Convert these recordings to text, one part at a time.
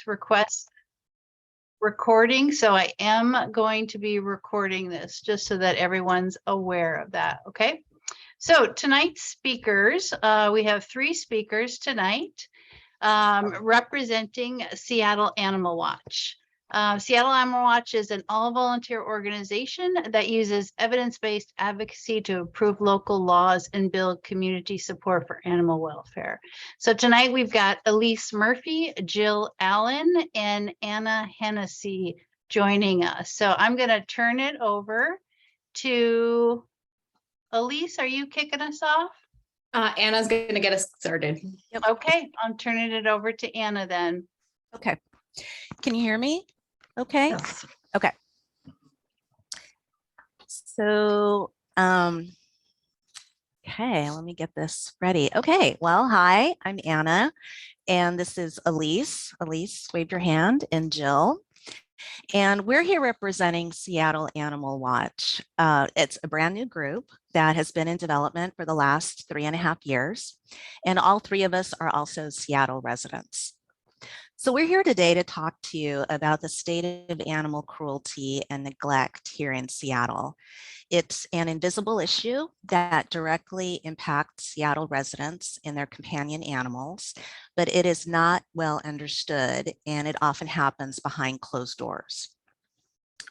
request recording, so I am going to be recording this just so that everyone's aware of that. Okay. So tonight's speakers, we have 3 speakers tonight representing Seattle Animal Watch. Seattle Animal Watch is an all-volunteer organization that uses evidence-based advocacy to improve local laws and build community support for animal welfare. So tonight we've got Elise Murphy, Jill Allen, and Anna Hennessy joining us. So I'm going to turn it over to Elise. Are you kicking us off? Anna's going to get us started. Yep. Okay, I'm turning it over to Anna then. Okay. Can you hear me? Okay. Yes. Okay. So, okay, let me get this ready. Okay, well, hi, I'm Anna, and this is Elise. Elise, wave your hand, and Jill. And we're here representing Seattle Animal Watch. It's a brand new group that has been in development for the last 3.5 years. And all 3 of us are also Seattle residents. So we're here today to talk to you about the state of animal cruelty and neglect here in Seattle. It's an invisible issue that directly impacts Seattle residents and their companion animals, but it is not well understood, and it often happens behind closed doors.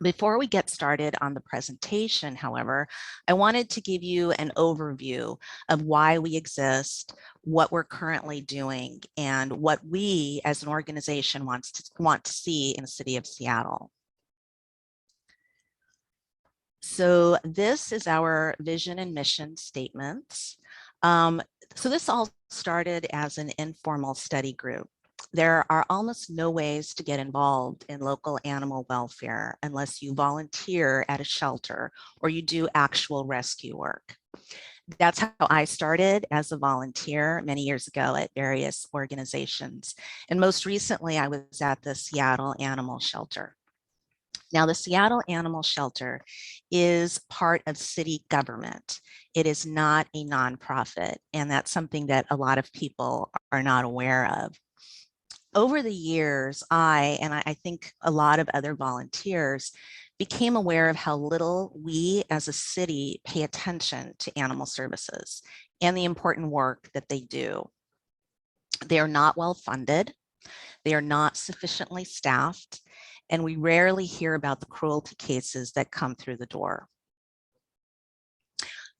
Before we get started on the presentation, however, I wanted to give you an overview of why we exist, what we're currently doing, and what we as an organization want to see in the city of Seattle. So this is our vision and mission statements. So this all started as an informal study group. There are almost no ways to get involved in local animal welfare unless you volunteer at a shelter or you do actual rescue work. That's how I started as a volunteer many years ago at various organizations. And most recently, I was at the Seattle Animal Shelter. Now, the Seattle Animal Shelter is part of city government. It is not a nonprofit, and that's something that a lot of people are not aware of. Over the years, I think a lot of other volunteers became aware of how little we as a city pay attention to animal services and the important work that they do. They are not well funded, they are not sufficiently staffed, and we rarely hear about the cruelty cases that come through the door.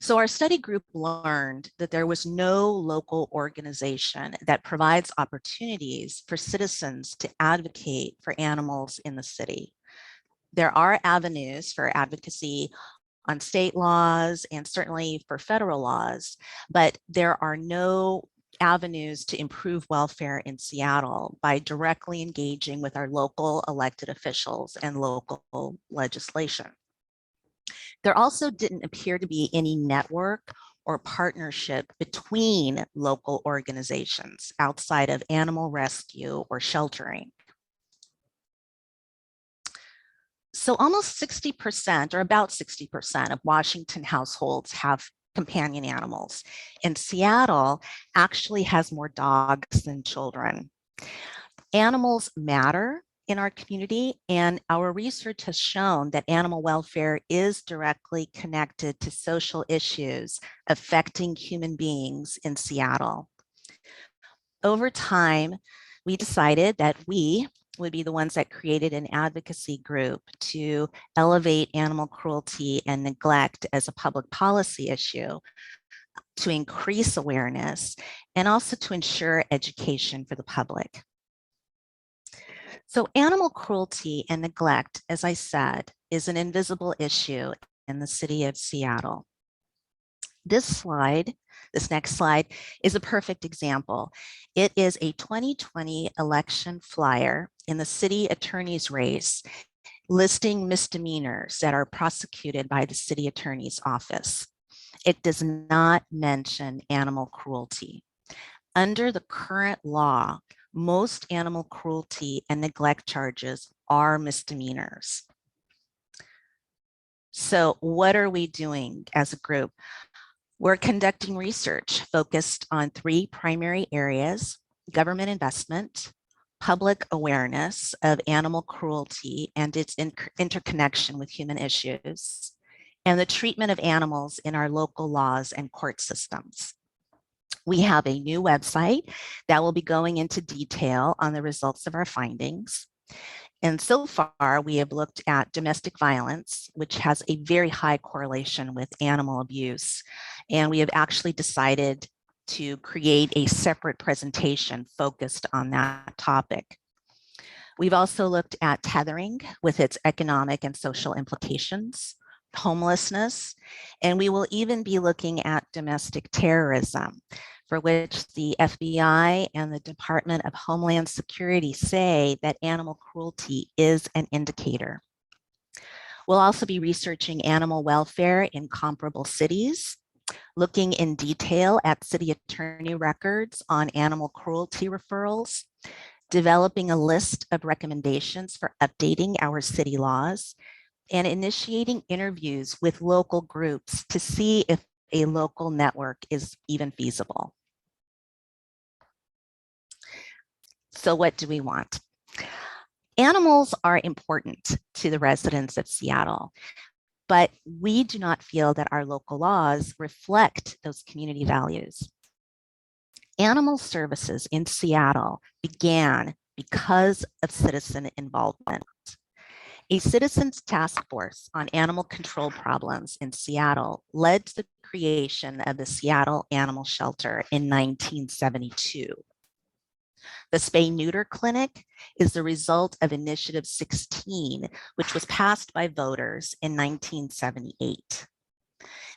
So our study group learned that there was no local organization that provides opportunities for citizens to advocate for animals in the city. There are avenues for advocacy on state laws and certainly for federal laws, but there are no avenues to improve welfare in Seattle by directly engaging with our local elected officials and local legislation. There also didn't appear to be any network or partnership between local organizations outside of animal rescue or sheltering. So almost 60% or about 60% of Washington households have companion animals, and Seattle actually has more dogs than children. Animals matter in our community, and our research has shown that animal welfare is directly connected to social issues affecting human beings in Seattle. Over time, we decided that we would be the ones that created an advocacy group to elevate animal cruelty and neglect as a public policy issue, to increase awareness, and also to ensure education for the public. So animal cruelty and neglect, as I said, is an invisible issue in the city of Seattle. This next slide, is a perfect example. It is a 2020 election flyer in the city attorney's race listing misdemeanors that are prosecuted by the city attorney's office. It does not mention animal cruelty. Under the current law, most animal cruelty and neglect charges are misdemeanors. So what are we doing as a group? We're conducting research focused on 3 primary areas: government investment, public awareness of animal cruelty and its interconnection with human issues, and the treatment of animals in our local laws and court systems. We have a new website that will be going into detail on the results of our findings. And so far, we have looked at domestic violence, which has a very high correlation with animal abuse. And we have actually decided to create a separate presentation focused on that topic. We've also looked at tethering with its economic and social implications, homelessness, and we will even be looking at domestic terrorism, for which the FBI and the Department of Homeland Security say that animal cruelty is an indicator. We'll also be researching animal welfare in comparable cities, looking in detail at city attorney records on animal cruelty referrals, developing a list of recommendations for updating our city laws, and initiating interviews with local groups to see if a local network is even feasible. So what do we want? Animals are important to the residents of Seattle, but we do not feel that our local laws reflect those community values. Animal services in Seattle began because of citizen involvement. A citizens task force on animal control problems in Seattle led to the creation of the Seattle Animal Shelter in 1972. The spay-neuter clinic is the result of Initiative 16, which was passed by voters in 1978.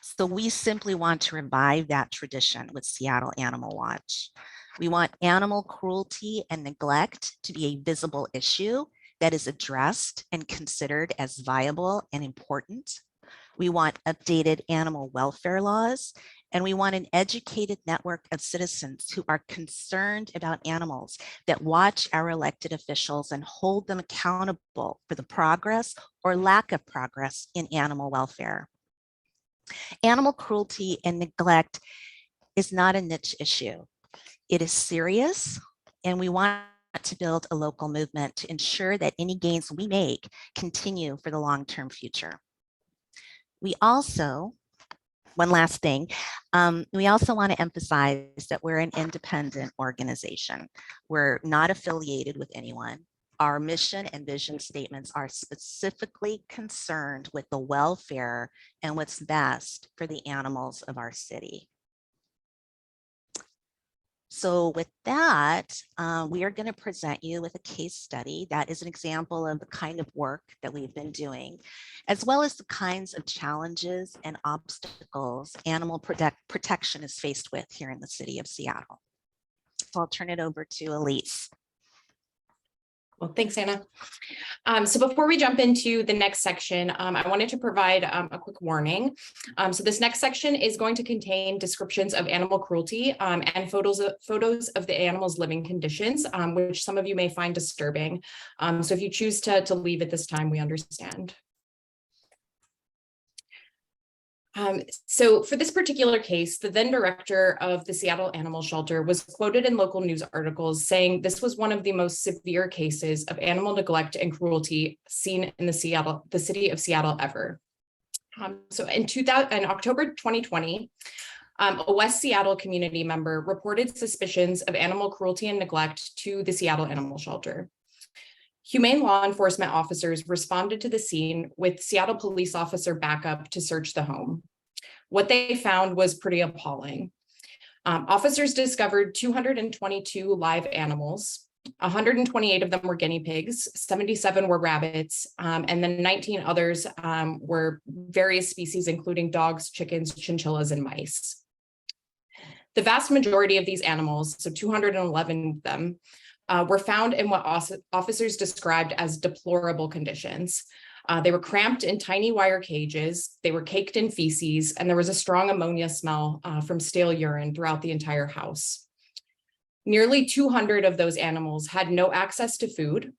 So we simply want to revive that tradition with Seattle Animal Watch. We want animal cruelty and neglect to be a visible issue that is addressed and considered as viable and important. We want updated animal welfare laws, and we want an educated network of citizens who are concerned about animals that watch our elected officials and hold them accountable for the progress or lack of progress in animal welfare. Animal cruelty and neglect is not a niche issue. It is serious, and we want to build a local movement to ensure that any gains we make continue for the long-term future. We also, one last thing, we also want to emphasize that we're an independent organization. We're not affiliated with anyone. Our mission and vision statements are specifically concerned with the welfare and what's best for the animals of our city. So with that, we are going to present you with a case study that is an example of the kind of work that we've been doing, as well as the kinds of challenges and obstacles animal protection is faced with here in the city of Seattle. So I'll turn it over to Elise. Well, thanks, Anna. So before we jump into the next section, I wanted to provide a quick warning. So this next section is going to contain descriptions of animal cruelty and photos of the animal's living conditions, which some of you may find disturbing. So if you choose to leave at this time, we understand. So for this particular case, the then director of the Seattle Animal Shelter was quoted in local news articles saying this was one of the most severe cases of animal neglect and cruelty seen in the city of Seattle ever. So in October 2020, a West Seattle community member reported suspicions of animal cruelty and neglect to the Seattle Animal Shelter. Humane law enforcement officers responded to the scene with Seattle police officer backup to search the home. What they found was pretty appalling. Officers discovered 222 live animals. 128 of them were guinea pigs, 77 were rabbits, and then 19 others were various species, including dogs, chickens, chinchillas, and mice. The vast majority of these animals, so 211 of them, were found in what officers described as deplorable conditions. They were cramped in tiny wire cages, they were caked in feces, and there was a strong ammonia smell from stale urine throughout the entire house. Nearly 200 of those animals had no access to food,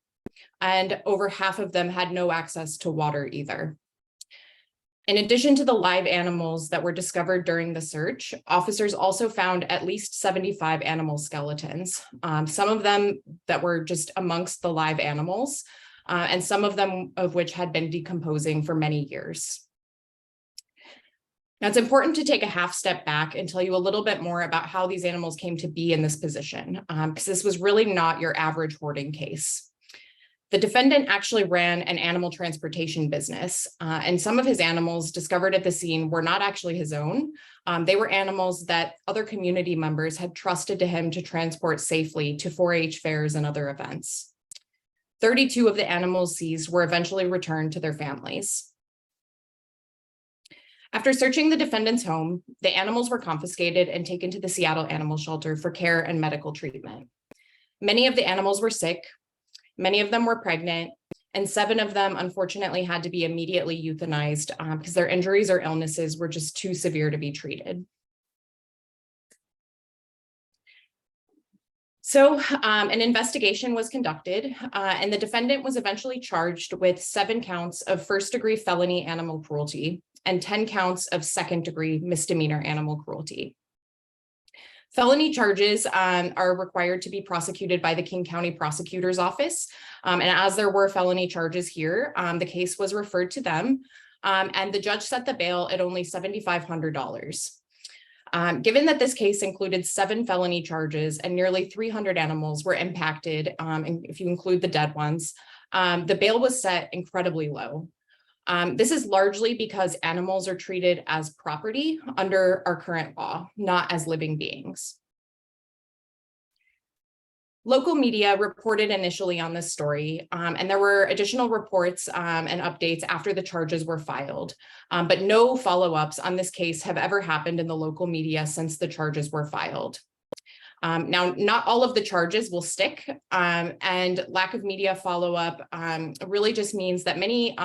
and over half of them had no access to water either. In addition to the live animals that were discovered during the search, officers also found at least 75 animal skeletons, some of them that were just amongst the live animals, and some of them of which had been decomposing for many years. Now, it's important to take a half step back and tell you a little bit more about how these animals came to be in this position, because this was really not your average hoarding case. The defendant actually ran an animal transportation business, and some of his animals discovered at the scene were not actually his own. They were animals that other community members had trusted to him to transport safely to 4-H fairs and other events. 32 of the animals seized were eventually returned to their families. After searching the defendant's home, the animals were confiscated and taken to the Seattle Animal Shelter for care and medical treatment. Many of the animals were sick. Many of them were pregnant, and 7 of them unfortunately had to be immediately euthanized because their injuries or illnesses were just too severe to be treated. So an investigation was conducted, and the defendant was eventually charged with 7 counts of first-degree felony animal cruelty and 10 counts of second-degree misdemeanor animal cruelty. Felony charges are required to be prosecuted by the King County Prosecutor's Office. And as there were felony charges here, the case was referred to them, and the judge set the bail at only $7,500. Given that this case included 7 felony charges and nearly 300 animals were impacted, and if you include the dead ones, the bail was set incredibly low. This is largely because animals are treated as property under our current law, not as living beings. Local media reported initially on this story, and there were additional reports and updates after the charges were filed, but no follow-ups on this case have ever happened in the local media since the charges were filed. Now, not all of the charges will stick, and lack of media follow-up really just means that many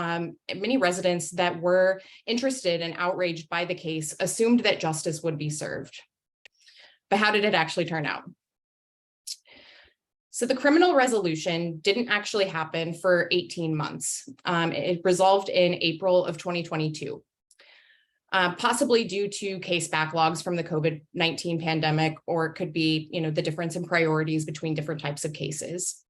residents that were interested and outraged by the case assumed that justice would be served. But how did it actually turn out? So the criminal resolution didn't actually happen for 18 months. It resolved in April of 2022. Possibly due to case backlogs from the COVID-19 pandemic, or it could be, the difference in priorities between different types of cases.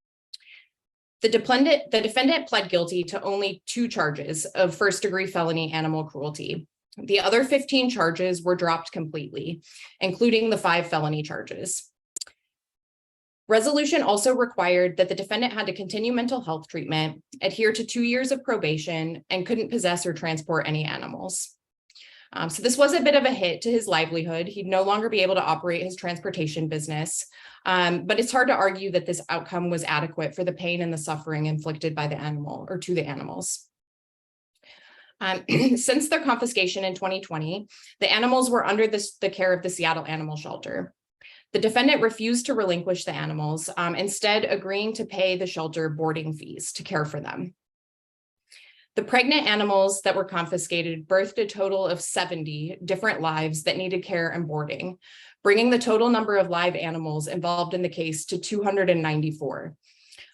The defendant pled guilty to only 2 charges of first-degree felony animal cruelty. The other 15 charges were dropped completely, including the 5 felony charges. Resolution also required that the defendant had to continue mental health treatment, adhere to 2 years of probation, and couldn't possess or transport any animals. So this was a bit of a hit to his livelihood. He'd no longer be able to operate his transportation business, but it's hard to argue that this outcome was adequate for the pain and the suffering inflicted by the animal or to the animals. Since their confiscation in 2020, the animals were under the care of the Seattle Animal Shelter. The defendant refused to relinquish the animals, instead agreeing to pay the shelter boarding fees to care for them. The pregnant animals that were confiscated birthed a total of 70 different lives that needed care and boarding, bringing the total number of live animals involved in the case to 294,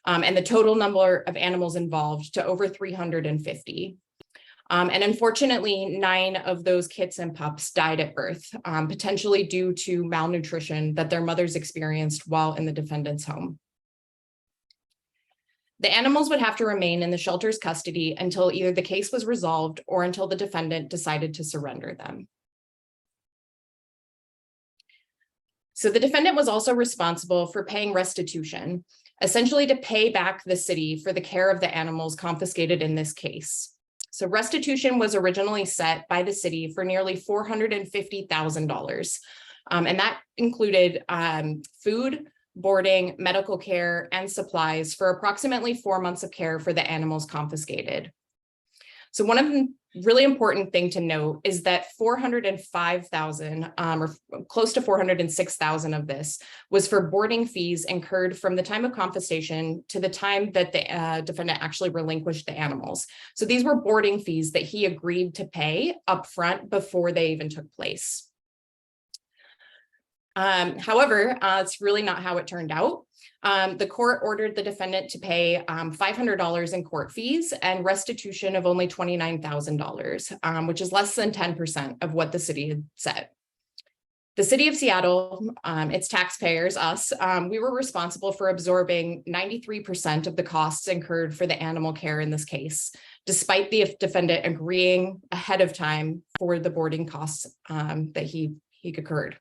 and the total number of animals involved to over 350. And unfortunately, 9 of those kits and pups died at birth, potentially due to malnutrition that their mothers experienced while in the defendant's home. The animals would have to remain in the shelter's custody until either the case was resolved or until the defendant decided to surrender them. So the defendant was also responsible for paying restitution, essentially to pay back the city for the care of the animals confiscated in this case. So restitution was originally set by the city for nearly $450,000, and that included food, boarding, medical care, and supplies for approximately 4 months of care for the animals confiscated. So one of the really important thing to note is that $405,000, or close to $406,000 of this was for boarding fees incurred from the time of confiscation to the time that the defendant actually relinquished the animals. So these were boarding fees that he agreed to pay upfront before they even took place. However, it's really not how it turned out. The court ordered the defendant to pay $500 in court fees and restitution of only $29,000, which is less than 10% of what the city had set. The city of Seattle, its taxpayers, us, we were responsible for absorbing 93% of the costs incurred for the animal care in this case, despite the defendant agreeing ahead of time for the boarding costs that he incurred.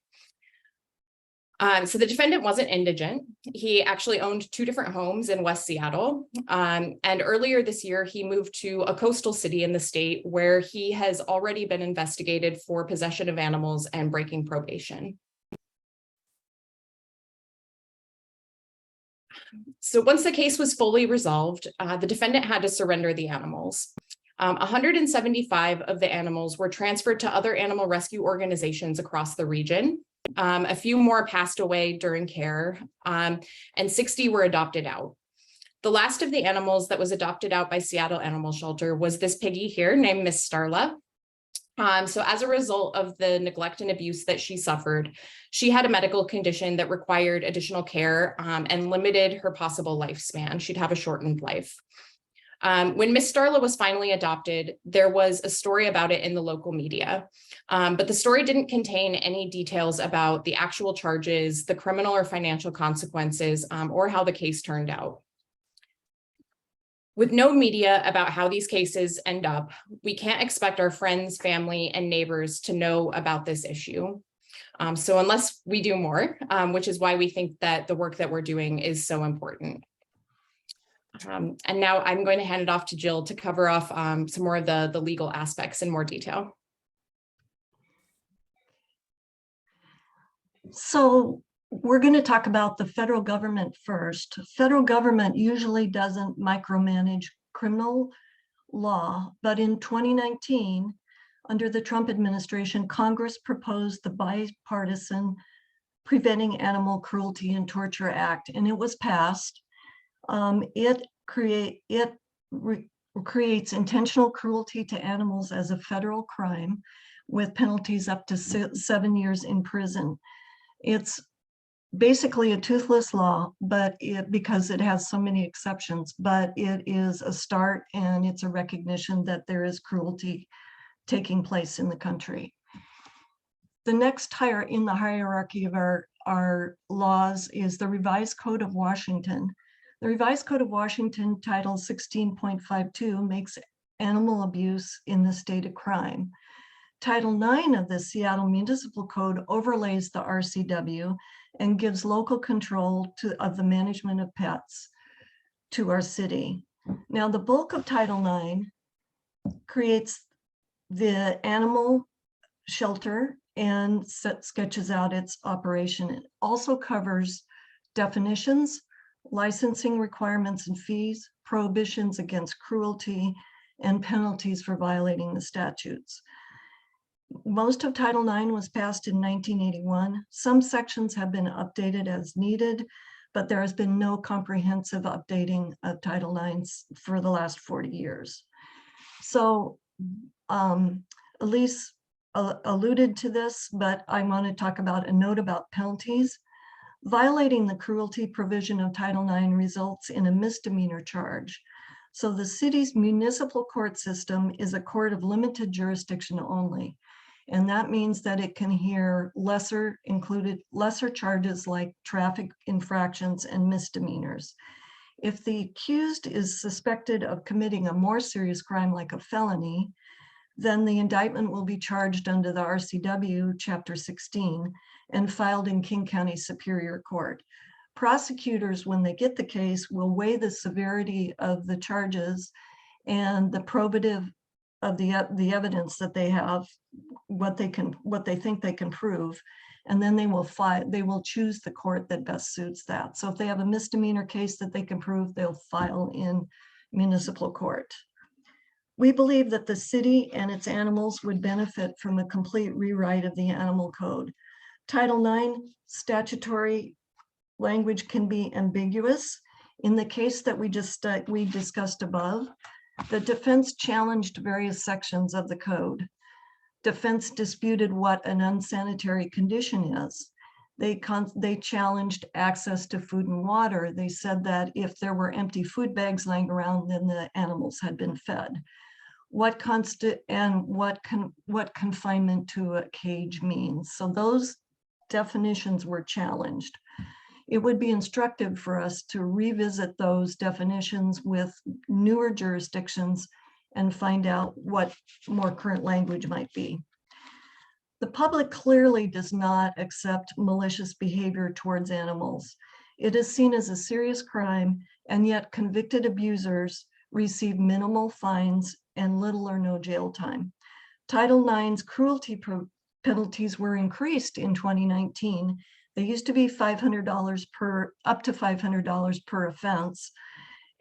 So the defendant wasn't indigent. He actually owned 2 different homes in West Seattle. And earlier this year, he moved to a coastal city in the state where he has already been investigated for possession of animals and breaking probation. So once the case was fully resolved, the defendant had to surrender the animals. 175 of the animals were transferred to other animal rescue organizations across the region. A few more passed away during care, and 60 were adopted out. The last of the animals that was adopted out by Seattle Animal Shelter was this piggy here named Miss Starla. So as a result of the neglect and abuse that she suffered, she had a medical condition that required additional care and limited her possible lifespan. She'd have a shortened life. When Miss Starla was finally adopted, there was a story about it in the local media, but the story didn't contain any details about the actual charges, the criminal or financial consequences, or how the case turned out. With no media about how these cases end up, we can't expect our friends, family, and neighbors to know about this issue. So unless we do more, which is why we think that the work that we're doing is so important. And now I'm going to hand it off to Jill to cover off some more of the legal aspects in more detail. So we're going to talk about the federal government first. Federal government usually doesn't micromanage criminal law, but in 2019, under the Trump administration, Congress proposed the bipartisan Preventing Animal Cruelty and Torture Act, and it was passed. It creates intentional cruelty to animals as a federal crime with penalties up to 7 years in prison. It's basically a toothless law, but because it has so many exceptions, but it is a start and it's a recognition that there is cruelty taking place in the country. The next higher in the hierarchy of our laws is the Revised Code of Washington. The Revised Code of Washington, Title 16.52, makes animal abuse in the state a crime. Title 9 of the Seattle Municipal Code overlays the RCW and gives local control of the management of pets to our city. Now, the bulk of Title 9 creates the animal shelter and sketches out its operation. It also covers definitions, licensing requirements and fees, prohibitions against cruelty, and penalties for violating the statutes. Most of Title IX was passed in 1981. Some sections have been updated as needed, but there has been no comprehensive updating of Title IX for the last 40 years. So Elise alluded to this, but I want to talk about a note about penalties. Violating the cruelty provision of Title IX results in a misdemeanor charge. So the city's municipal court system is a court of limited jurisdiction only. And that means that it can hear lesser charges like traffic infractions and misdemeanors. If the accused is suspected of committing a more serious crime like a felony, then the indictment will be charged under the RCW Chapter 16 and filed in King County Superior Court. Prosecutors, when they get the case, will weigh the severity of the charges and the probative of the evidence that they have, what they think they can prove, and then they will choose the court that best suits that. So if they have a misdemeanor case that they can prove, they'll file in municipal court. We believe that the city and its animals would benefit from a complete rewrite of the animal code. Title IX statutory language can be ambiguous. In the case that we discussed above, the defense challenged various sections of the code. Defense disputed what an unsanitary condition is. They challenged access to food and water. They said that if there were empty food bags lying around, then the animals had been fed. What confinement to a cage means. So those definitions were challenged. It would be instructive for us to revisit those definitions with newer jurisdictions and find out what more current language might be. The public clearly does not accept malicious behavior towards animals. It is seen as a serious crime, and yet convicted abusers receive minimal fines and little or no jail time. Title IX's cruelty penalties were increased in 2019. They used to be $500 up to $500 per offense.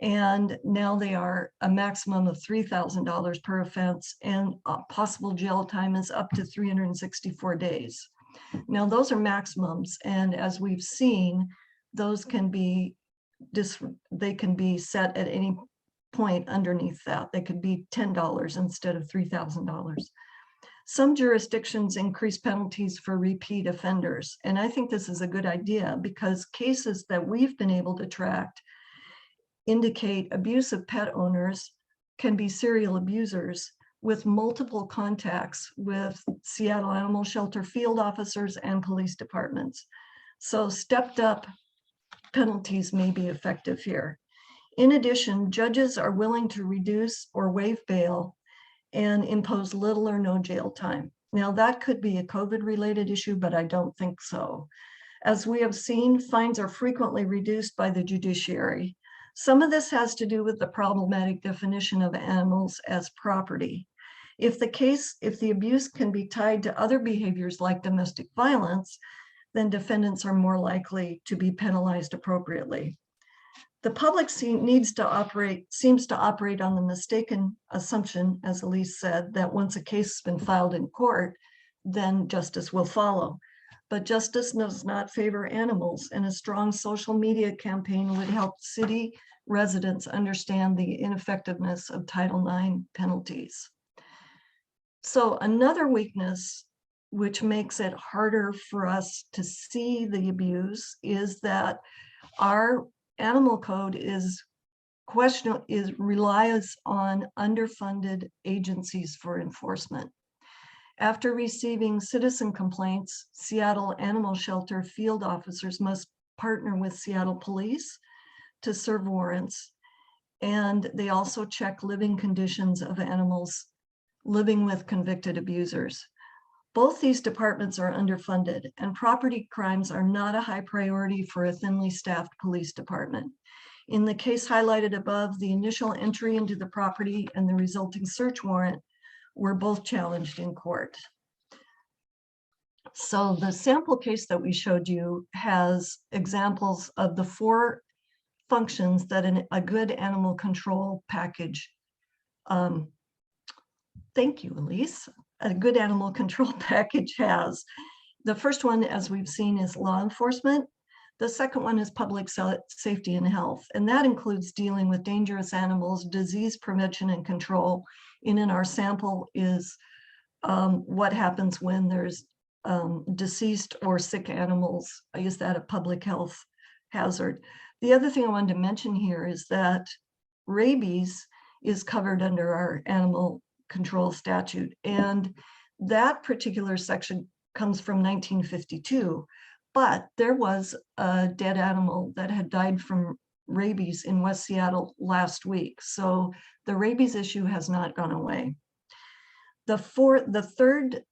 And now they are a maximum of $3,000 per offense, and possible jail time is up to 364 days. Now those are maximums. And as we've seen, those can be, they can be set at any point underneath that. They could be $10 instead of $3,000. Some jurisdictions increase penalties for repeat offenders. And I think this is a good idea because cases that we've been able to track indicate abusive pet owners can be serial abusers with multiple contacts with Seattle Animal Shelter field officers and police departments. So stepped up penalties may be effective here. In addition, judges are willing to reduce or waive bail and impose little or no jail time. Now that could be a COVID-related issue, but I don't think so. As we have seen, fines are frequently reduced by the judiciary. Some of this has to do with the problematic definition of animals as property. If the abuse can be tied to other behaviors like domestic violence, then defendants are more likely to be penalized appropriately. The public seems to operate on the mistaken assumption, as Elise said, that once a case has been filed in court, then justice will follow. But justice does not favor animals, and a strong social media campaign would help city residents understand the ineffectiveness of Title IX penalties. So another weakness which makes it harder for us to see the abuse is that our animal code relies on underfunded agencies for enforcement. After receiving citizen complaints, Seattle Animal Shelter field officers must partner with Seattle Police to serve warrants. And they also check living conditions of animals living with convicted abusers. Both these departments are underfunded, and property crimes are not a high priority for a thinly staffed police department. In the case highlighted above, the initial entry into the property and the resulting search warrant were both challenged in court. So the sample case that we showed you has examples of the 4 functions that a good animal control package, thank you, Elise, a good animal control package has. The first one, as we've seen, is law enforcement. The second one is public safety and health, and that includes dealing with dangerous animals, disease prevention and control. And in our sample is what happens when there's deceased or sick animals. Is that a public health hazard? The other thing I wanted to mention here is that rabies is covered under our animal control statute, and that particular section comes from 1952. But there was a dead animal that had died from rabies in West Seattle last week. So the rabies issue has not gone away. The third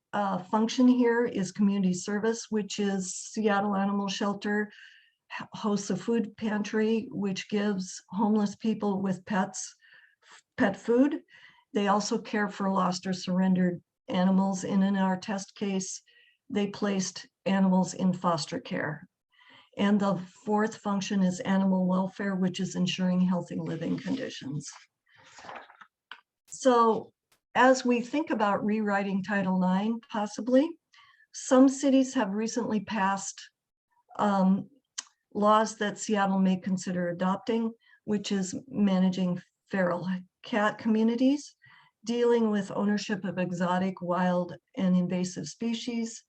function here is community service, which is Seattle Animal Shelter hosts a food pantry, which gives homeless people with pets pet food. They also care for lost or surrendered animals. And in our test case, they placed animals in foster care. And the 4th function is animal welfare, which is ensuring healthy living conditions. So as we think about rewriting Title IX, possibly, some cities have recently passed laws that Seattle may consider adopting, which is managing feral cat communities, dealing with ownership of exotic, wild, and invasive species,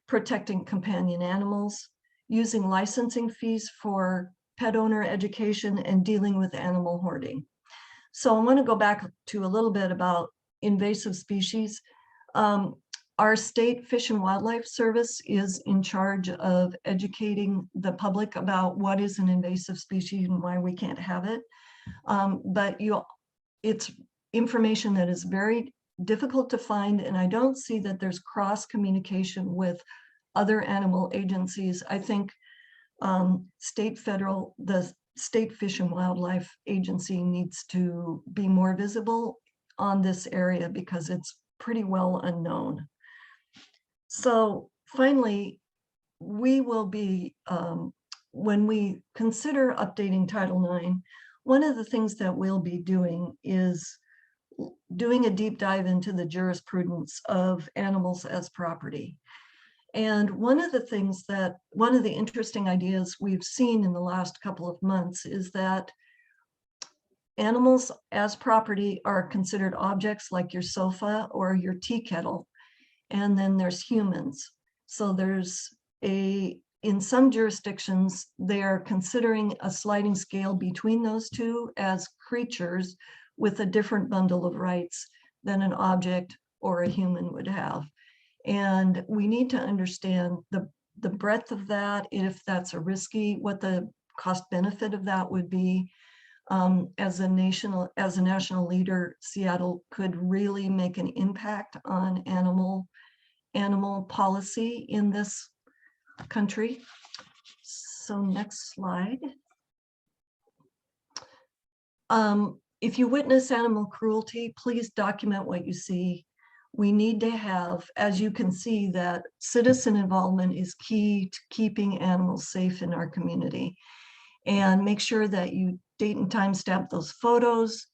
protecting companion animals, using licensing fees for pet owner education, and dealing with animal hoarding. So I want to go back to a little bit about invasive species. Our state Fish and Wildlife Service is in charge of educating the public about what is an invasive species and why we can't have it. But it's information that is very difficult to find, and I don't see that there's cross communication with other animal agencies. I think the State Fish and Wildlife Agency needs to be more visible on this area because it's pretty well unknown. So finally, we will be, when we consider updating Title IX, one of the things that we'll be doing is doing a deep dive into the jurisprudence of animals as property. And one of the interesting ideas we've seen in the last couple of months is that animals as property are considered objects like your sofa or your tea kettle. And then there's humans. So in some jurisdictions, they are considering a sliding scale between those two as creatures with a different bundle of rights than an object or a human would have. And we need to understand the breadth of that, if that's what the cost benefit of that would be. As a national leader, Seattle could really make an impact on animal policy in this country. So next slide. If you witness animal cruelty, please document what you see. We need to have, as you can see, that citizen involvement is key to keeping animals safe in our community. And make sure that you date and time stamp those photos,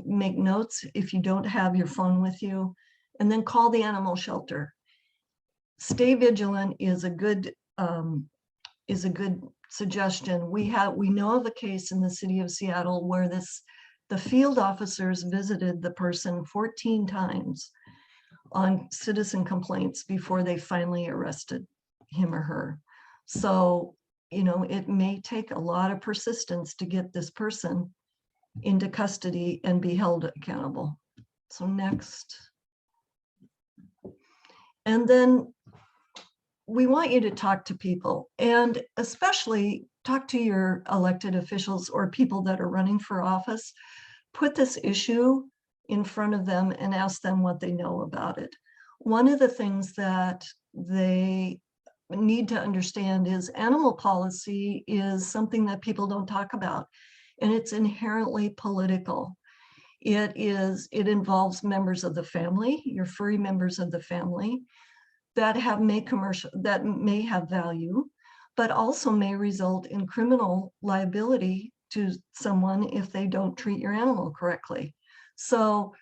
make notes if you don't have your phone with you, and then call the animal shelter. Stay vigilant is a good suggestion. We know of a case in the city of Seattle where the field officers visited the person 14 times on citizen complaints before they finally arrested him or her. So, it may take a lot of persistence to get this person into custody and be held accountable. So next. And then we want you to talk to people, and especially talk to your elected officials or people that are running for office. Put this issue in front of them and ask them what they know about it. One of the things that they need to understand is animal policy is something that people don't talk about, and it's inherently political. It involves members of the family, your furry members of the family, that may have value, but also may result in criminal liability to someone if they don't treat your animal correctly. So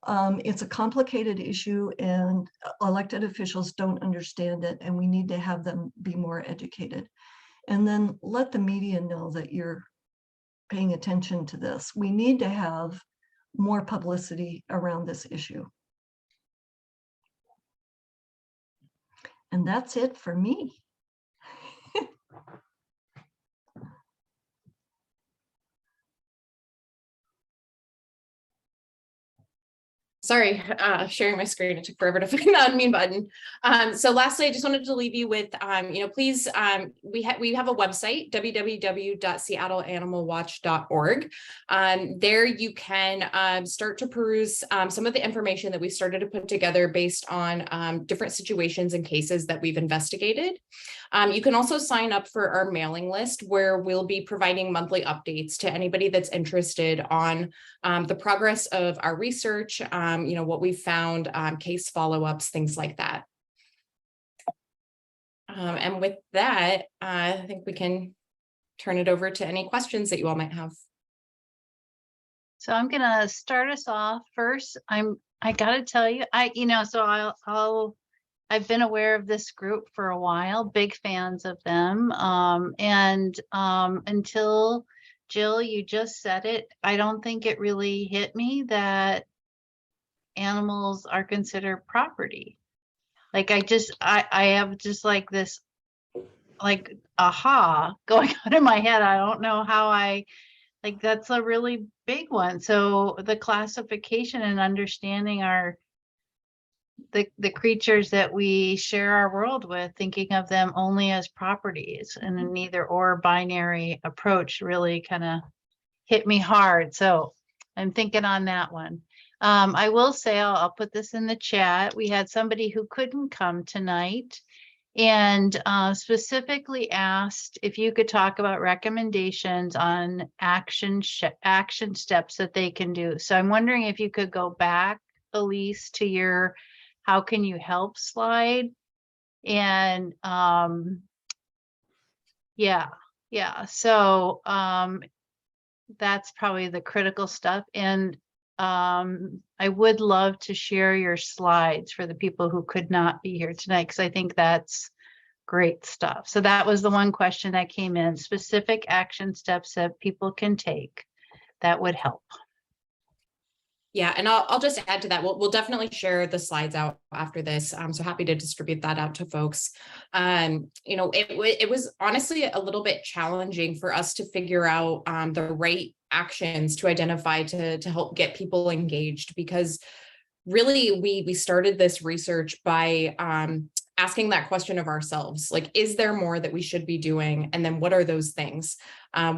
it's a complicated issue, and elected officials don't understand it, and we need to have them be more educated. And then let the media know that you're paying attention to this. We need to have more publicity around this issue. And that's it for me. Sorry, sharing my screen. It took forever to find the unmute button. So lastly, I just wanted to leave you with, please, we have a website, www.seattleanimalwatch.org. There you can start to peruse some of the information that we started to put together based on different situations and cases that we've investigated. You can also sign up for our mailing list, where we'll be providing monthly updates to anybody that's interested on the progress of our research, what we found, case follow-ups, things like that. And with that, I think we can turn it over to any questions that you all might have. So I'm gonna start us off first. I gotta tell you, I've been aware of this group for a while, big fans of them. Until Jill, you just said it, I don't think it really hit me that animals are considered property. Like I have just like this, like, aha going on in my head. I don't know how like, that's a really big one. So the classification and understanding the creatures that we share our world with, thinking of them only as properties, and an either or binary approach really kind of hit me hard. So I'm thinking on that one. I will say, I'll put this in the chat. We had somebody who couldn't come tonight and specifically asked if you could talk about recommendations on action steps that they can do. So I'm wondering if you could go back, Elise, to your how can you help slide. And yeah. So that's probably the critical stuff. And I would love to share your slides for the people who could not be here tonight, because I think that's great stuff. So that was the one question that came in, specific action steps that people can take that would help. Yeah, and I'll just add to that. We'll definitely share the slides out after this. I'm so happy to distribute that out to folks. It was honestly a little bit challenging for us to figure out the right actions to identify to help get people engaged, because really we started this research by asking that question of ourselves, like, is there more that we should be doing? And then what are those things?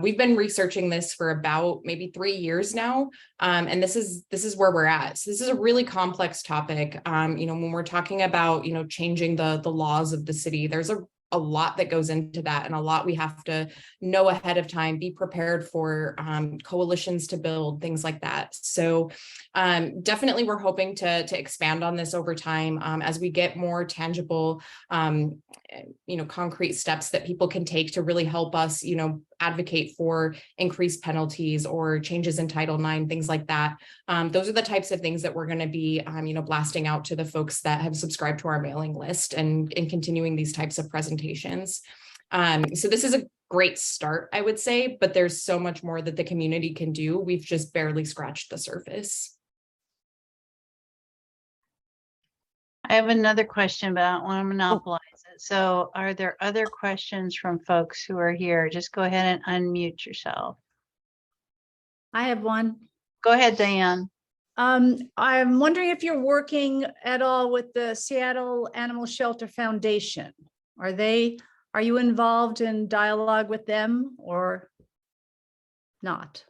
We've been researching this for about maybe 3 years now. And this is where we're at. So this is a really complex topic. When we're talking about, changing the laws of the city, there's a lot that goes into that, and a lot we have to know ahead of time, be prepared for, coalitions to build, things like that. So definitely we're hoping to expand on this over time as we get more tangible, concrete steps that people can take to really help us, advocate for increased penalties or changes in Title IX, things like that. Those are the types of things that we're going to be, blasting out to the folks that have subscribed to our mailing list and continuing these types of presentations. So this is a great start, I would say, but there's so much more that the community can do. We've just barely scratched the surface. I have another question, but I don't want to monopolize it. So are there other questions from folks who are here? Just go ahead and unmute yourself. I have one. Go ahead, Diane. I'm wondering if you're working at all with the Seattle Animal Shelter Foundation. Are you involved in dialogue with them or not?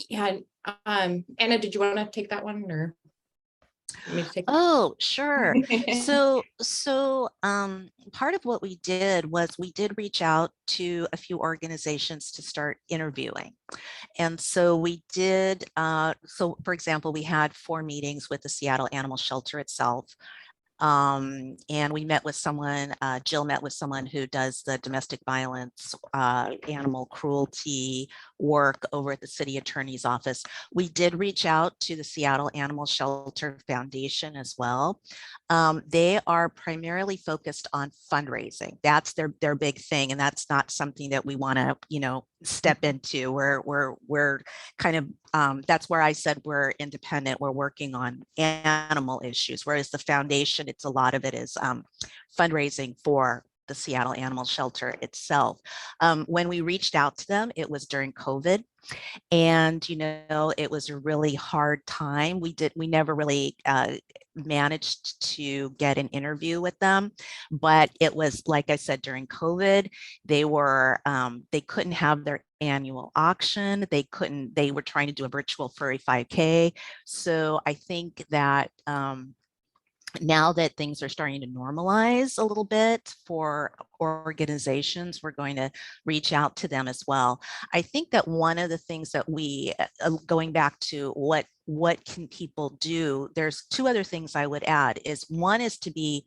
Yeah. Anna, did you want to take that one, or? Oh, sure. So part of what we did was we did reach out to a few organizations to start interviewing. And so we did, so for example, we had 4 meetings with the Seattle Animal Shelter itself. And we met with someone, Jill met with someone who does the domestic violence, animal cruelty work over at the city attorney's office. We did reach out to the Seattle Animal Shelter Foundation as well. They are primarily focused on fundraising. That's their big thing. And that's not something that we want to, step into. We're kind of, that's where I said we're independent. We're working on animal issues, whereas the foundation, it's a lot of it is fundraising for the Seattle Animal Shelter itself. When we reached out to them, it was during COVID. And, it was a really hard time. We never really managed to get an interview with them, but it was, like I said, during COVID, they couldn't have their annual auction. They were trying to do a virtual furry 5K. So I think that now that things are starting to normalize a little bit for organizations, we're going to reach out to them as well. I think that one of the things that we, going back to what can people do, there's 2 other things I would add. Is one is to be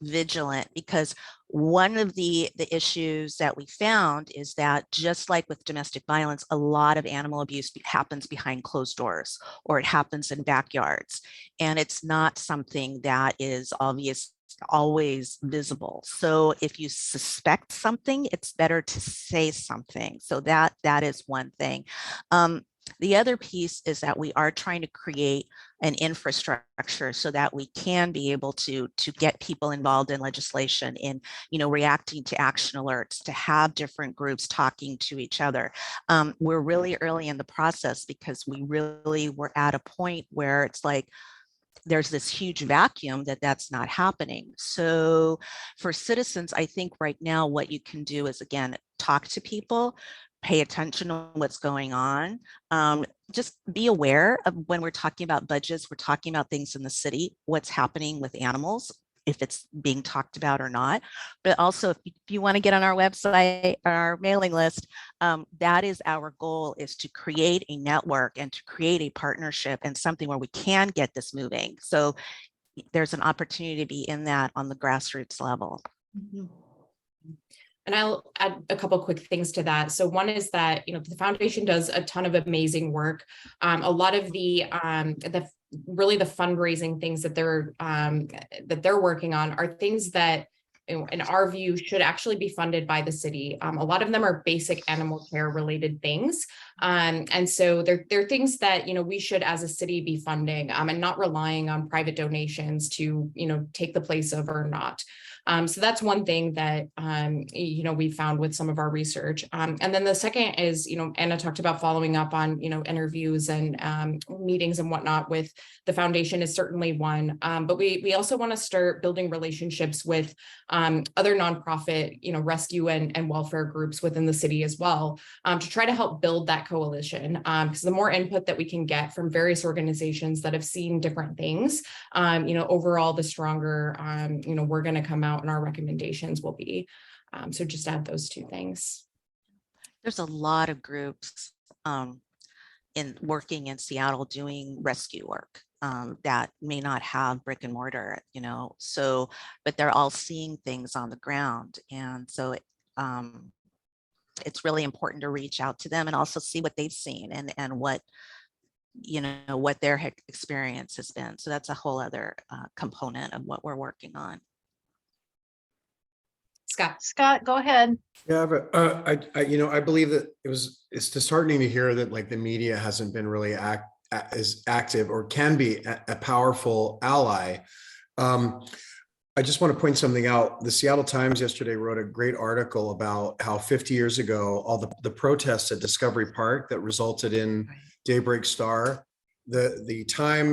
vigilant, because one of the issues that we found is that, just like with domestic violence, a lot of animal abuse happens behind closed doors, or it happens in backyards, and it's not something that is always visible. So if you suspect something, it's better to say something. So that is one thing. The other piece is that we are trying to create an infrastructure so that we can be able to get people involved in legislation, in reacting to action alerts, to have different groups talking to each other. We're really early in the process because we really were at a point where it's like there's this huge vacuum that's not happening. So for citizens, I think right now what you can do is, again, talk to people, pay attention to what's going on. Just be aware of when we're talking about budgets, we're talking about things in the city, what's happening with animals, if it's being talked about or not. But also, if you want to get on our website, our mailing list, that is our goal, is to create a network and to create a partnership and something where we can get this moving. So there's an opportunity to be in that on the grassroots level. Mhm. And I'll add a couple quick things to that. So one is that, the foundation does a ton of amazing work. A lot of the really the fundraising things that they're working on are things that, in our view, should actually be funded by the city. A lot of them are basic animal care related things. And so they're things that, we should as a city be funding, and not relying on private donations to, take the place of or not. So that's one thing that, we found with some of our research. And then the second is, Anna talked about following up on, interviews and meetings and whatnot with the foundation is certainly one. But we also want to start building relationships with other nonprofit, rescue and welfare groups within the city as well, to try to help build that coalition. Because the more input that we can get from various organizations that have seen different things, overall, the stronger, we're going to come out and our recommendations will be. So just add those two things. There's a lot of groups working in Seattle doing rescue work that may not have brick and mortar, so, but they're all seeing things on the ground. And so it's really important to reach out to them and also see what they've seen and what, what their experience has been. So that's a whole other component of what we're working on. Scott, go ahead. Yeah, but I believe that it's disheartening to hear that like the media hasn't been really as active or can be a powerful ally. I just want to point something out. The Seattle Times yesterday wrote a great article about how 50 years ago, all the protests at Discovery Park that resulted in Daybreak Star, the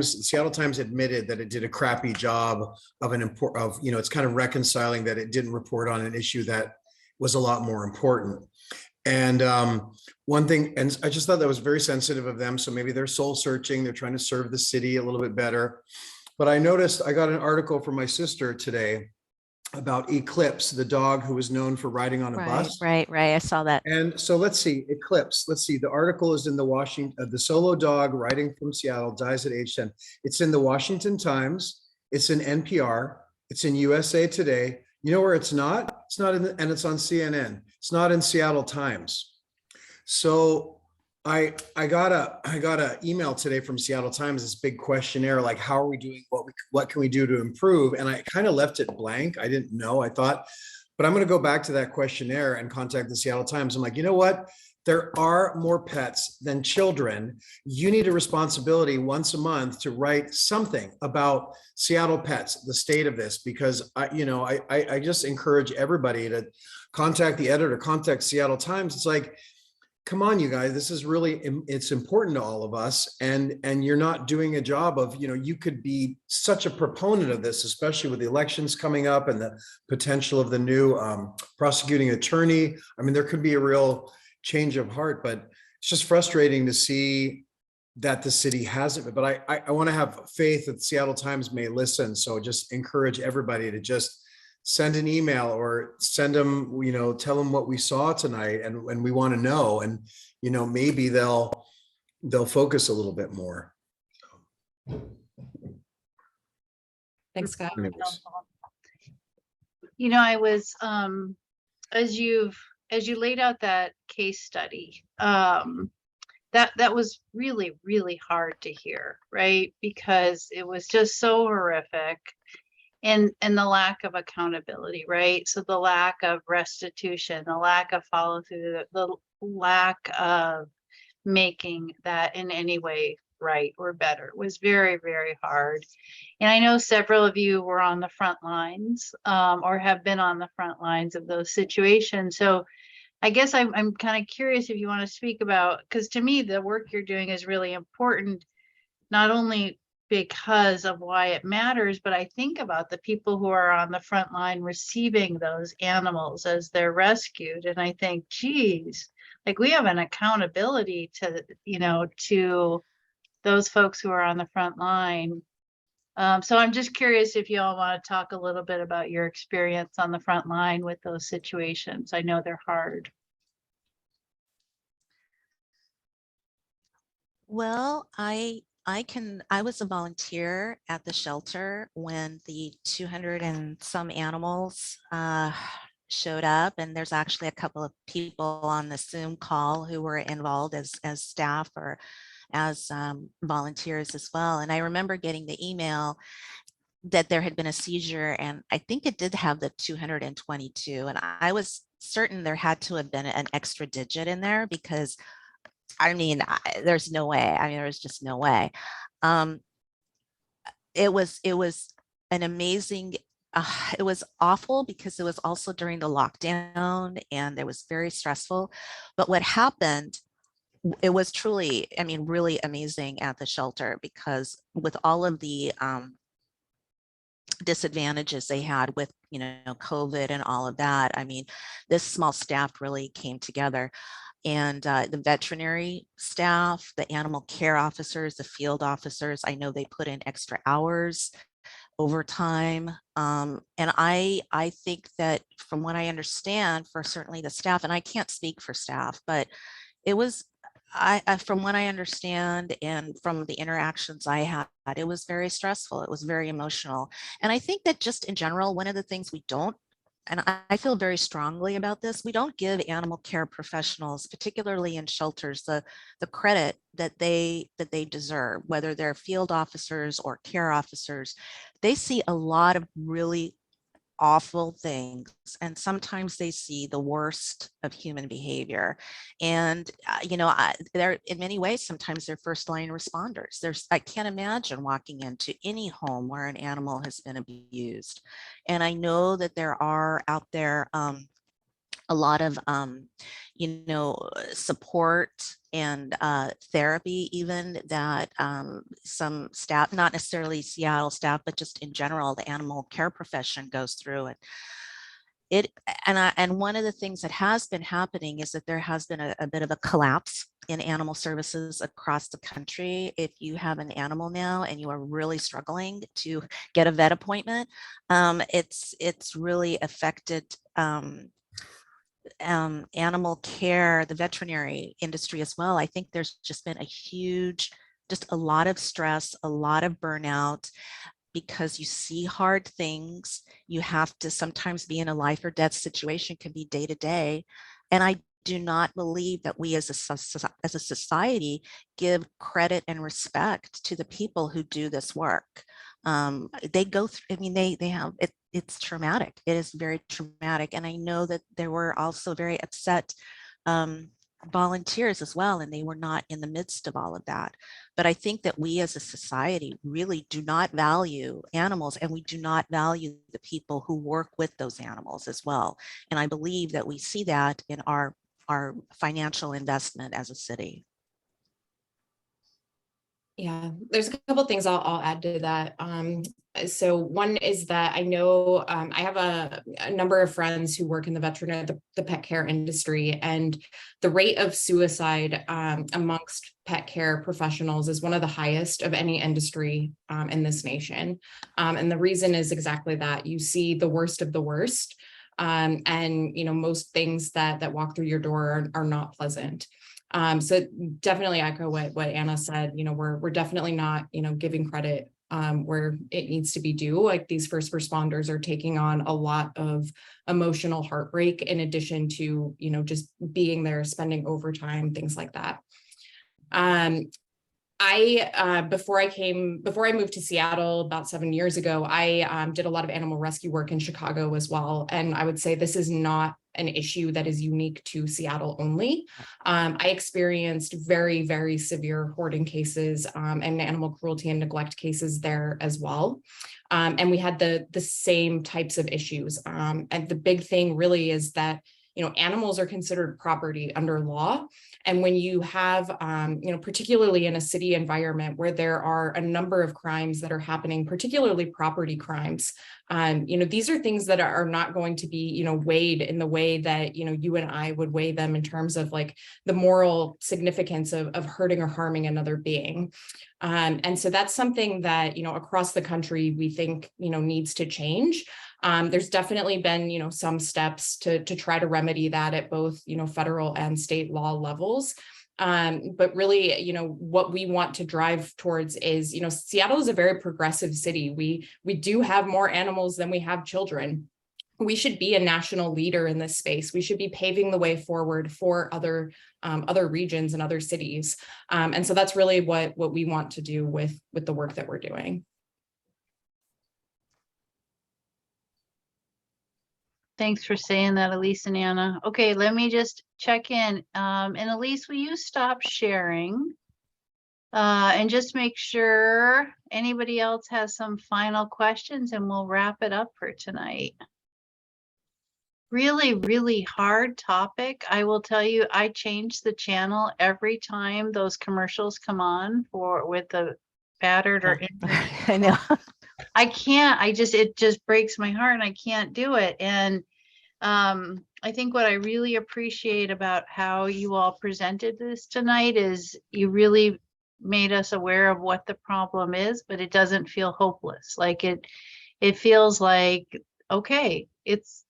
Seattle Times admitted that it did a crappy job of it's kind of reconciling that it didn't report on an issue that was a lot more important. And one thing, and I just thought that was very sensitive of them. So maybe they're soul searching, they're trying to serve the city a little bit better. But I noticed, I got an article from my sister today about Eclipse, the dog who was known for riding on a bus. Right. I saw that. And so let's see, Eclipse. Let's see. The article is in the the solo dog riding from Seattle dies at age 10. It's in the Washington Times. It's in NPR. It's in USA Today. You know where it's not? It's not and it's on CNN. It's not in Seattle Times. So I got a email today from Seattle Times, this big questionnaire, like, how are we doing? What can we do to improve? And I kind of left it blank. I didn't know. I thought, but I'm going to go back to that questionnaire and contact the Seattle Times. I'm like, you know what? There are more pets than children. You need a responsibility once a month to write something about Seattle pets, the state of this, because I just encourage everybody to contact the editor, contact Seattle Times. It's like, come on, you guys, this is really, it's important to all of us. And you're not doing a job of, you could be such a proponent of this, especially with the elections coming up and the potential of the new prosecuting attorney. I mean, there could be a real change of heart, but it's just frustrating to see that the city hasn't. But I want to have faith that the Seattle Times may listen. So just encourage everybody to just send an email or send them, tell them what we saw tonight and we want to know, and maybe they'll focus a little bit more. Thanks, Scott. Anyways. I was as you laid out that case study, that was really, really hard to hear, right? Because it was just so horrific. And the lack of accountability, right? So the lack of restitution, the lack of follow through, the lack of making that in any way right or better. It was very, very hard. And I know several of you were on the front lines, or have been on the front lines of those situations. So I guess I'm kind of curious if you want to speak about, because to me, the work you're doing is really important, not only because of why it matters, but I think about the people who are on the front line receiving those animals as they're rescued. And I think, geez, like we have an accountability to, to those folks who are on the front line. So I'm just curious if you all want to talk a little bit about your experience on the front line with those situations. I know they're hard. Well, I was a volunteer at the shelter when the 200 and some animals showed up, and there's actually a couple of people on the Zoom call who were involved as staff or as volunteers as well. And I remember getting the email that there had been a seizure, and I think it did have the 222, and I was certain there had to have been an extra digit in there, because I mean, there's no way. I mean, there was just no way. It was an amazing, it was awful because it was also during the lockdown and it was very stressful. But what happened, it was truly, I mean, really amazing at the shelter, because with all of the disadvantages they had with, COVID and all of that, I mean, this small staff really came together. And the veterinary staff, the animal care officers, the field officers, I know they put in extra hours overtime. And I think that from what I understand, for certainly the staff, and I can't speak for staff, but it was, from what I understand and from the interactions I had, it was very stressful. It was very emotional. And I think that just in general, one of the things we don't, and I feel very strongly about this, we don't give animal care professionals, particularly in shelters, the credit that they deserve, whether they're field officers or care officers. They see a lot of really awful things, and sometimes they see the worst of human behavior. And they're, in many ways, sometimes they're first line responders. I can't imagine walking into any home where an animal has been abused. And I know that there are out there a lot of support and therapy, even that some staff, not necessarily Seattle staff, but just in general, the animal care profession goes through. And one of the things that has been happening is that there has been a bit of a collapse in animal services across the country. If you have an animal now and you are really struggling to get a vet appointment, it's really affected animal care, the veterinary industry as well. I think there's just been just a lot of stress, a lot of burnout, because you see hard things. You have to sometimes be in a life or death situation, can be day to day. And I do not believe that we as a society give credit and respect to the people who do this work. They go through, I mean, they have it. It's traumatic. It is very traumatic. And I know that there were also very upset volunteers as well, and they were not in the midst of all of that. But I think that we as a society really do not value animals, and we do not value the people who work with those animals as well. And I believe that we see that in our financial investment as a city. Yeah, there's a couple things I'll add to that. So one is that I know I have a number of friends who work in the pet care industry, and the rate of suicide amongst pet care professionals is one of the highest of any industry in this nation. And the reason is exactly that. You see the worst of the worst. And most things that walk through your door are not pleasant. So definitely echo what Anna said. We're definitely not, giving credit where it needs to be due. Like, these first responders are taking on a lot of emotional heartbreak, in addition to, just being there, spending overtime, things like that. Before I moved to Seattle about 7 years ago, I did a lot of animal rescue work in Chicago as well. And I would say this is not an issue that is unique to Seattle only. I experienced very, very severe hoarding cases and animal cruelty and neglect cases there as well. And we had the same types of issues. And the big thing really is that, you know, animals are considered property under law. And when you have, you know, particularly in a city environment where there are a number of crimes that are happening, particularly property crimes, you know, these are things that are not going to be, you know, weighed in the way that, you know, you and I would weigh them in terms of like the moral significance of hurting or harming another being. And so that's something that, you know, across the country, we think, you know, needs to change. There's definitely been, you know, some steps to try to remedy that at both, you know, federal and state law levels. But really, you know, what we want to drive towards is, you know, Seattle is a very progressive city. We do have more animals than we have children. We should be a national leader in this space. We should be paving the way forward for other regions and other cities. And so that's really what we want to do with the work that we're doing. Thanks for saying that, Elise and Anna. Okay, let me just check in. And Elise, will you stop sharing? And just make sure anybody else has some final questions and we'll wrap it up for tonight. Really, really hard topic. I will tell you, I change the channel every time those commercials come on with the battered or injured. I know. I can't, it just breaks my heart and I can't do it. And I think what I really appreciate about how you all presented this tonight is you really made us aware of what the problem is, but it doesn't feel hopeless. Like it feels like, okay,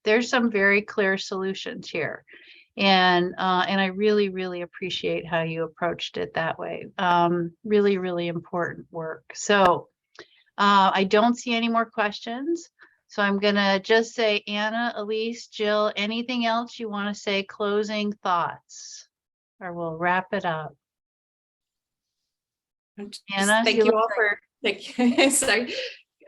there's some very clear solutions here. And I really, really appreciate how you approached it that way. Really, really important work. So I don't see any more questions. So I'm gonna just say, Anna, Elise, Jill, anything else you want to say, closing thoughts, or we'll wrap it up. Anna, Thank you all for, sorry.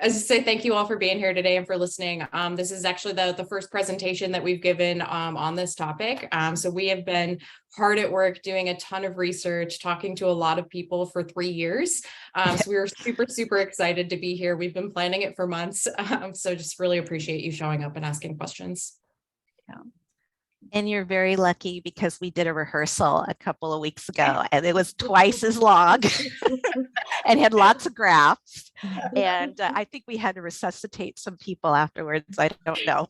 I just say thank you all for being here today and for listening. This is actually the first presentation that we've given on this topic. So we have been hard at work doing a ton of research, talking to a lot of people for 3 years. So we were super, super excited to be here. We've been planning it for months. So just really appreciate you showing up and asking questions. Yeah. And you're very lucky because we did a rehearsal a couple of weeks ago and it was twice as long and had lots of graphs. And I think we had to resuscitate some people afterwards. I don't know.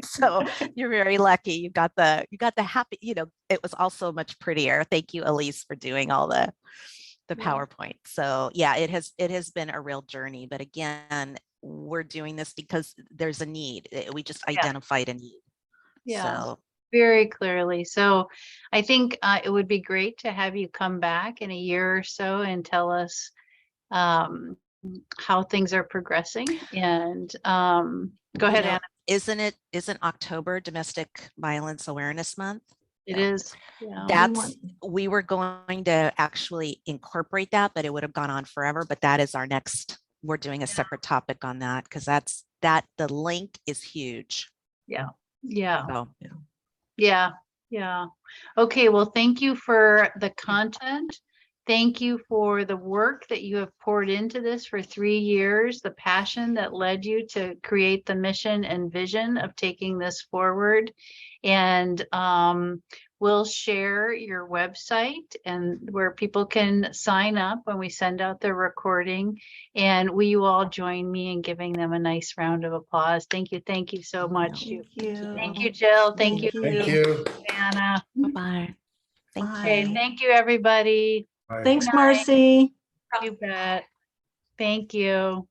So you're very lucky. You got the happy, you know, it was also much prettier. Thank you, Elise, for doing all the PowerPoint. So yeah, it has been a real journey. But again, we're doing this because there's a need. We just identified a need. Yeah. So very clearly. So I think it would be great to have you come back in a year or so and tell us how things are progressing. And go ahead, Anna. Isn't October Domestic Violence Awareness Month? It is. Yeah. We were going to actually incorporate that, but it would have gone on forever. But that is our next, we're doing a separate topic on that because the link is huge. Yeah. Yeah. So, yeah. Yeah. Okay. Well, thank you for the content. Thank you for the work that you have poured into this for 3 years, the passion that led you to create the mission and vision of taking this forward. And we'll share your website and where people can sign up when we send out the recording. And will you all join me in giving them a nice round of applause? Thank you. Thank you so much. Thank you. Thank you, Jill. Thank you. Thank you. Anna. bye-bye. Thank Okay, you. thank you, everybody. Bye. Thanks, Good night. Marcy. You bet. Thank you.